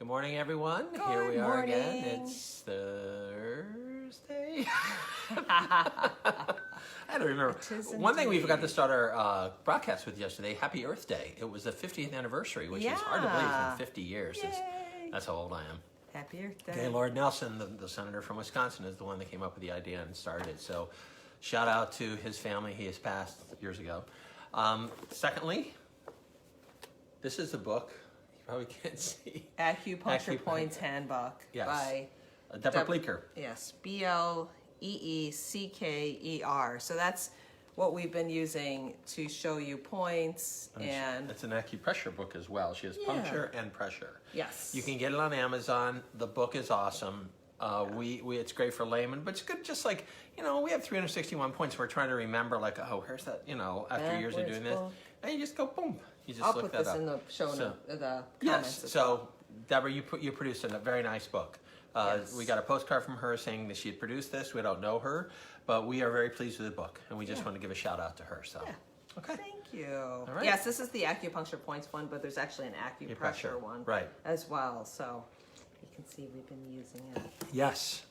Good morning, everyone. Here we are again. It's Thursday. I had to remember. One thing we forgot to start our broadcast with yesterday, Happy Earth Day. It was the 50th anniversary, which is hard to believe. It's been 50 years. That's how old I am. Happy Earth Day. Gaylord Nelson, the senator from Wisconsin, is the one that came up with the idea and started it. So shout out to his family. He has passed years ago. Secondly, this is the book. You probably can't see. Acupuncture Points Handbook by Deborah Bleecker. Yes, Bleecker. So that's what we've been using to show you points. And it's an acupressure book as well. She has puncture and pressure. Yes. You can get it on Amazon. The book is awesome. It's great for laymen, but it's good just like, we have 361 points. We're trying to remember like, where's that, after years of doing this. And you just go, boom. You just I'll look put that this up. in the show note, the comments. Yes, so Deborah, you produced a very nice book. We got a postcard from her saying that she had produced this. We don't know her, but we are very pleased with the book, and we just want to give a shout out to her. So, okay. Thank you. All right. Yes, this is the acupuncture points one, but there's actually an acupressure one as well. So you can see we've been using it. Yes.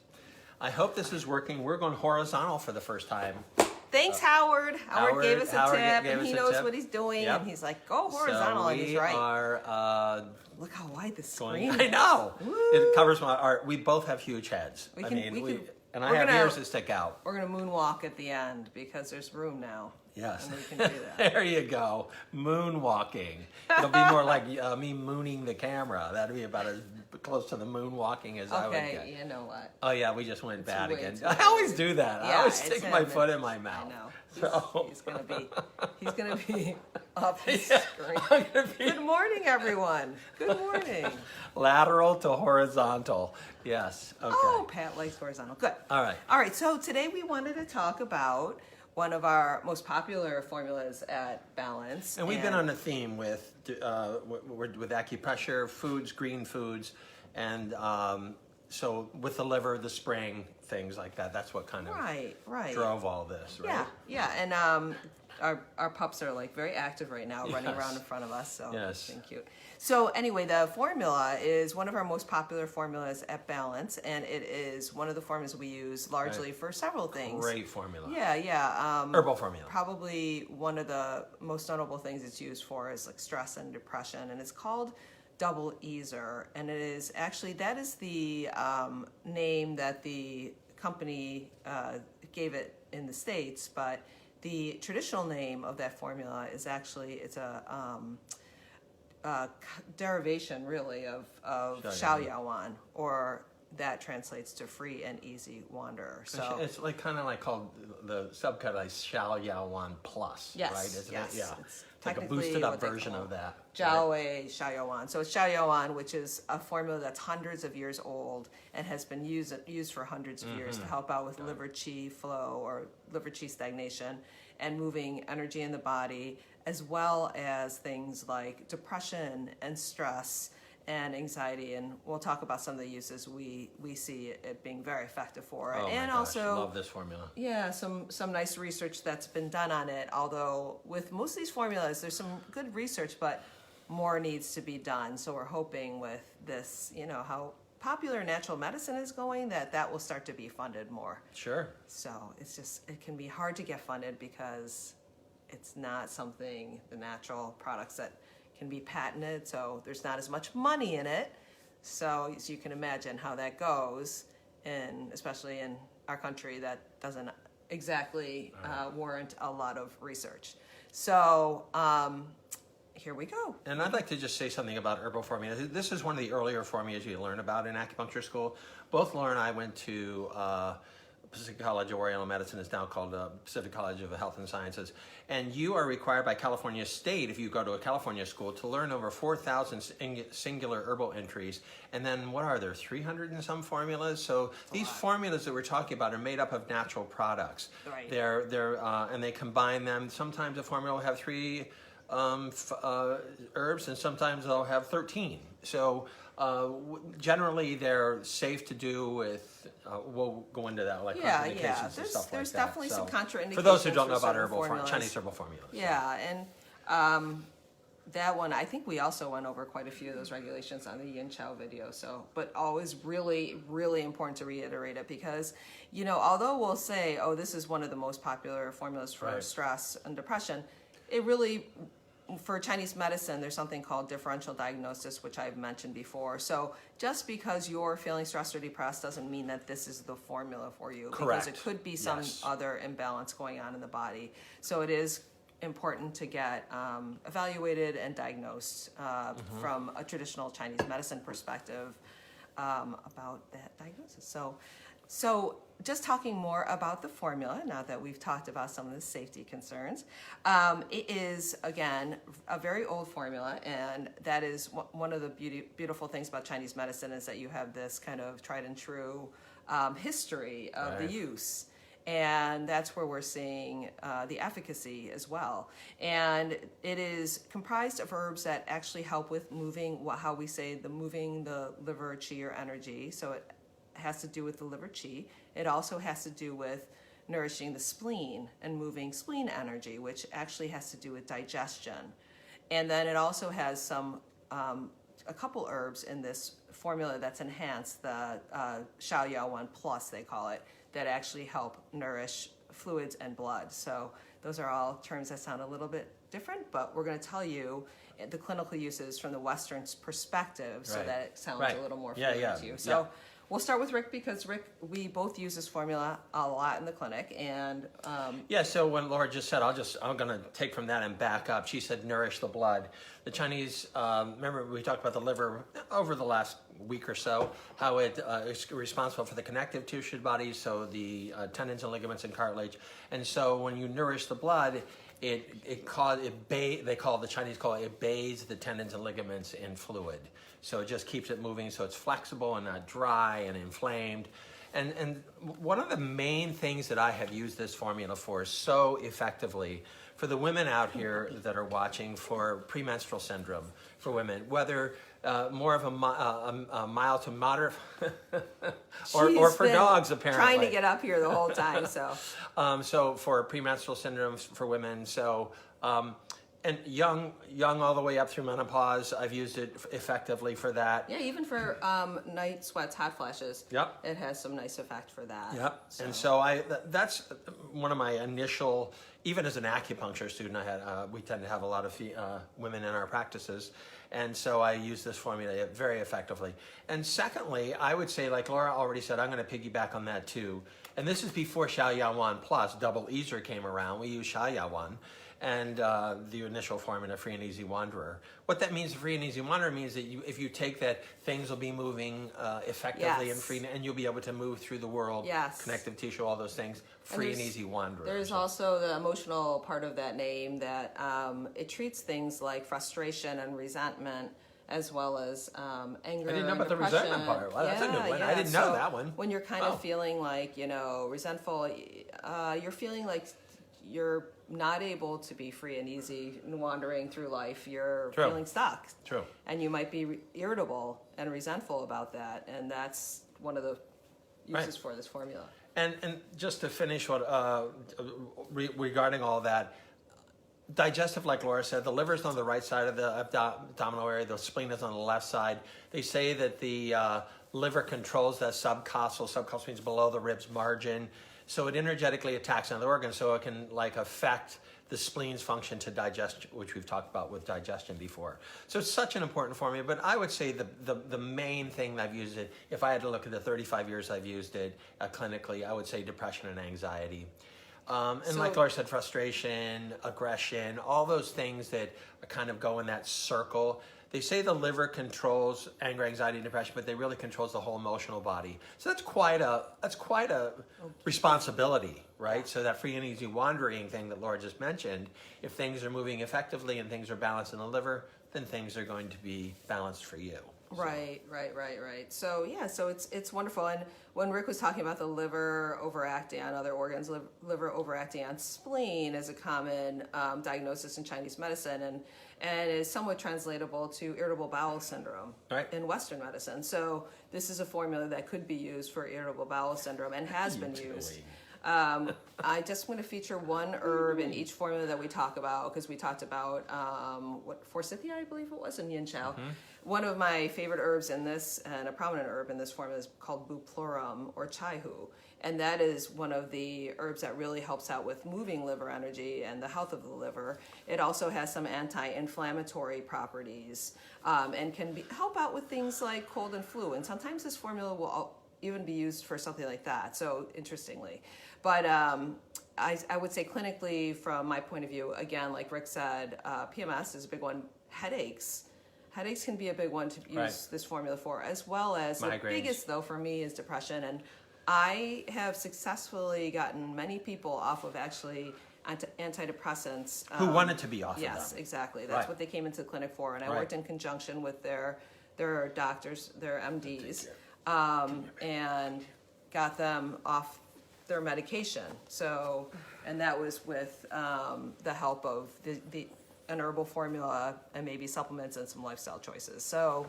I hope this is working. We're going horizontal for the first time. Thanks, Howard. Howard gave us a tip, and he knows what he's doing, and he's like, go horizontal, and he's right. Look how wide the screen is. I know. Woo. It covers we both have huge heads. I have ears that stick out. We're going to moonwalk at the end because there's room now. Yes. And we can do that. There you go. Moonwalking. It'll be more like me mooning the camera. That'd be about as close to the moonwalking as I would get. Okay, you know what? Oh, yeah, we just went bad again. I always do that. I always stick my foot in my mouth. I know. So. He's gonna be up the screen. Good morning, everyone. Good morning. Lateral to horizontal. Yes. Okay. Oh, Pat likes horizontal. Good. All right. All right. So today we wanted to talk about one of our most popular formulas at Balance. And we've been on a theme with acupressure, foods, green foods, and so with the liver, the spring, things like that. That's what kind of drove all this, right? Yeah. And our pups are like very active right now, running around in front of us. So it's been cute. So anyway, the formula is one of our most popular formulas at Balance, and it is one of the formulas we use largely for several things. Great formula. Yeah. Herbal formula. Probably one of the most notable things it's used for is like stress and depression, and it's called Double Easer, and it is actually, that is the name that the company gave it in the States, but the traditional name of that formula is actually, it's a derivation really of Xiaoyawan, or that translates to free and easy wanderer. So it's like kind of like called the subcut like Xiaoyawan Plus, right? Isn't it? Yeah. It's like a boosted up version of that. Xiaoyawan. So it's Xiaoyawan, which is a formula that's hundreds of years old and has been used for hundreds of years to help out with liver qi flow or liver qi stagnation and moving energy in the body, as well as things like depression and stress and anxiety, and we'll talk about some of the uses we see it being very effective for. Oh and my gosh, also, love this formula. Yeah, some nice research that's been done on it. Although with most of these formulas, there's some good research, but more needs to be done. So we're hoping with this, how popular natural medicine is going, that will start to be funded more. Sure. So it can be hard to get funded because it's not something, the natural products that can be patented, so there's not as much money in it. So you can imagine how that goes, and especially in our country that doesn't exactly warrant a lot of research. So here we go. And I'd like to just say something about herbal formula. This is one of the earlier formulas you learn about in acupuncture school. Both Laura and I went to Pacific College of Oriental Medicine, is now called Pacific College of Health and Sciences. And you are required by California State, if you go to a California school, to learn over 4,000 singular herbal entries. And then what are there, 300 and some formulas? So these formulas that we're talking about are made up of natural products. Right. And they combine them. Sometimes a formula will have 3 herbs, and sometimes they'll have 13. So generally they're safe to do with, we'll go into that, like contraindications and stuff like that. There's definitely some contraindications for those who don't know about Chinese herbal formulas. Yeah, and that one, I think we also went over quite a few of those regulations on the Yin Chow video. So, but always really, really important to reiterate it because, you know, although we'll say, oh, this is one of the most popular formulas for stress and depression, it really, for Chinese medicine, there's something called differential diagnosis, which I've mentioned before. So just because you're feeling stressed or depressed doesn't mean that this is the formula for you. Correct. Because it could be some other imbalance going on in the body. So it is important to get evaluated and diagnosed from a traditional Chinese medicine perspective about that diagnosis. So just talking more about the formula, now that we've talked about some of the safety concerns, it is, again, a very old formula, and that is one of the beautiful things about Chinese medicine is that you have this kind of tried and true history of the use. And that's where we're seeing the efficacy as well. And it is comprised of herbs that actually help with moving, how we say, moving the liver qi or energy. So it has to do with the liver qi. It also has to do with nourishing the spleen and moving spleen energy, which actually has to do with digestion. And then it also has some a couple herbs in this formula that's enhanced, the Xiaoyawan Plus, they call it, that actually help nourish fluids and blood. So those are all terms that sound a little bit different, but we're going to tell you the clinical uses from the Western perspective so that it sounds a little more familiar to you. So we'll start with Rick because Rick, we both use this formula a lot in the clinic, and so when Laura just said, I'm going to take from that and back up. She said, nourish the blood. The Chinese, remember we talked about the liver over the last week or so, how it is responsible for the connective tissue bodies, so the tendons and ligaments and cartilage. And so when you nourish the blood, the Chinese call it bathes the tendons and ligaments in fluid. So it just keeps it moving so it's flexible and not dry and inflamed. And one of the main things that I have used this formula for so effectively for the women out here that are watching for premenstrual syndrome for women, whether more of a mild to moderate, or for dogs apparently. Trying to get up here the whole time, so. So for premenstrual syndrome for women, so and young all the way up through menopause, I've used it effectively for that. Yeah, even for night sweats, hot flashes. Yep. It has some nice effect for that. Yep. So. And so that's one of my initial, even as an acupuncture student, we tend to have a lot of women in our practices. And so I use this formula very effectively. And secondly, I would say, like Laura already said, I'm going to piggyback on that too. And this is before Xiaoyawan Plus, double Easer came around. We use Xiaoyawan and the initial formula, Free and Easy Wanderer. What that means, Free and Easy Wanderer, means that if you take that, things will be moving effectively and free, and you'll be able to move through the world, connective tissue, all those things, Free and Easy Wanderer. There's also the emotional part of that name that it treats things like frustration and resentment, as well as anger. I didn't know and about the depression. resentment part. Well, that's a new one. I didn't know that one. When you're kind of feeling like, resentful, you're feeling like you're not able to be free and easy and wandering through life. You're feeling stuck. True. And you might be irritable and resentful about that. And that's one of the uses for this formula. And just to finish regarding all that, digestive, like Laura said, the liver is on the right side of the abdominal area, the spleen is on the left side. They say that the liver controls that subcostal means below the ribs margin, so it energetically attacks another organ, so it can affect the spleen's function to digest, which we've talked about with digestion before. So it's such an important formula, but I would say the main thing that I've used it, if I had to look at the 35 years I've used it clinically, I would say depression and anxiety. And like Laura said, frustration, aggression, all those things that kind of go in that circle. They say the liver controls anger, anxiety, and depression, but they really controls the whole emotional body. So that's quite a responsibility, right? So that free and easy wandering thing that Laura just mentioned, if things are moving effectively and things are balanced in the liver, then things are going to be balanced for you. So. Right. So it's wonderful. And when Rick was talking about the liver overacting on other organs, liver overacting on spleen is a common diagnosis in Chinese medicine, and is somewhat translatable to irritable bowel syndrome in Western medicine. So this is a formula that could be used for irritable bowel syndrom and has been used. I just want to feature one herb in each formula that we talk about, because we talked about forsythia, I believe it was, and yin chow. One of my favorite herbs in this, and a prominent herb in this formula, is called bupleurum or chaihu. And that is one of the herbs that really helps out with moving liver energy and the health of the liver. It also has some anti-inflammatory properties, and can help out with things like cold and flu. And sometimes this formula will even be used for something like that, so interestingly. But I would say clinically, from my point of view, again, like Rick said, PMS is a big one. Headaches can be a big one to use this formula for, as well as migraines. The biggest, though, for me is depression. And I have successfully gotten many people off of actually antidepressants. Who wanted to be off of them. Yes, exactly. That's what they came into the clinic for. And I worked in conjunction with their doctors, their MDs, and got them off their medication. So, and that was with the help of an herbal formula and maybe supplements and some lifestyle choices. So,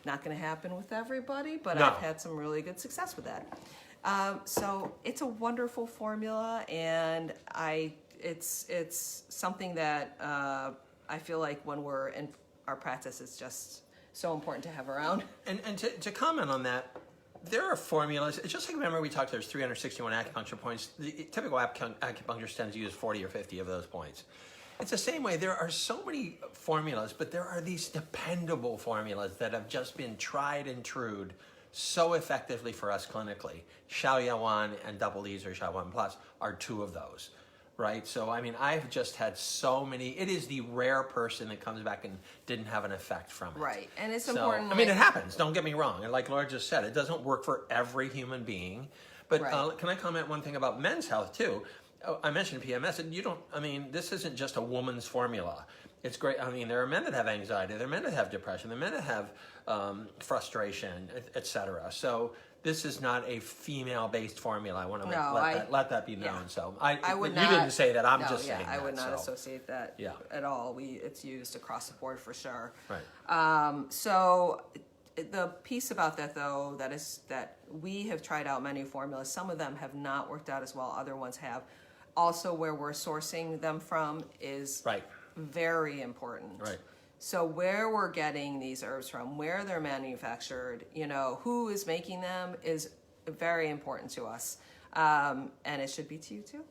not going to happen with everybody, but I've had some really good success with that. So it's a wonderful formula, and it's something that I feel like when we're in our practice, it's just so important to have around. And to comment on that, there are formulas. It's just like, remember we talked, there's 361 acupuncture points. The typical acupuncturist tends to use 40 or 50 of those points. It's the same way. There are so many formulas, but there are these dependable formulas that have just been tried and trued so effectively for us clinically. Xiaoyawan and Double E's or Xiaoyawan Plus are two of those, right? So, I mean, I've just had so many. It is the rare person that comes back and didn't have an effect from it. Right, and it's important. I mean, it happens. Don't get me wrong. And like Laura just said, it doesn't work for every human being. But can I comment one thing about men's health, too? I mentioned PMS, and this isn't just a woman's formula. It's great. I mean, there are men that have anxiety, there are men that have depression, there are men that have frustration, etc. So this is not a female-based formula. I want to let that be known. So I would not. You didn't say that. I'm just saying that. I would not associate that at all. It's used across the board for sure. Right. So the piece about that, though, that we have tried out many formulas. Some of them have not worked out as well. Other ones have. Also, where we're sourcing them from is very important. Right. So where we're getting these herbs from, where they're manufactured, who is making them is very important to us. And it should be to you too.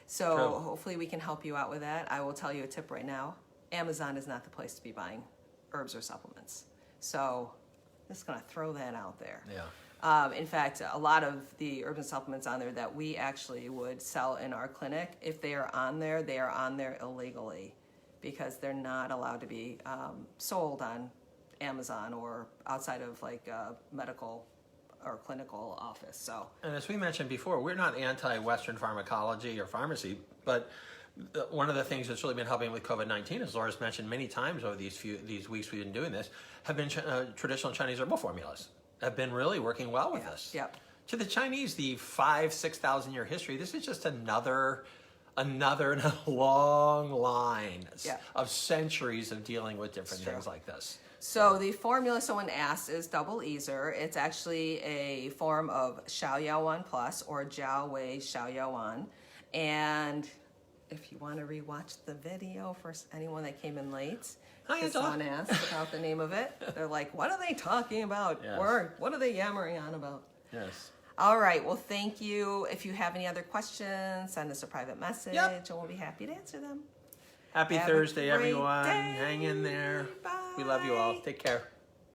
So hopefully we can help you out with that. I will tell you a tip right now. Amazon is not the place to be buying herbs or supplements. So I'm just going to throw that out there. Yeah. In fact, a lot of the herbs and supplements on there that we actually would sell in our clinic, if they are on there illegally, because they're not allowed to be sold on Amazon or outside of like a medical or clinical office. So, and as we mentioned before, we're not anti-Western pharmacology or pharmacy, but one of the things that's really been helping with COVID-19, as Laura's mentioned many times over these weeks we've been doing this, have been traditional Chinese herbal formulas. Have been really working well with us. Yep. To the Chinese, the 5,000-6,000 year history, this is just another in a long line of centuries of dealing with different things like this. So the formula someone asked is Double Easer. It's actually a form of Xiaoyawan Plus or Jiao Wei Xiaoyawan. And if you want to rewatch the video for anyone that came in late, someone asked about the name of it. They're like, what are they talking about? Yes. Or what are they yammering on about? Yes. All right. Well, thank you. If you have any other questions, send us a private message and we'll be happy to answer them. Happy Thursday, everyone. Hang in there. Bye. We love you all. Take care.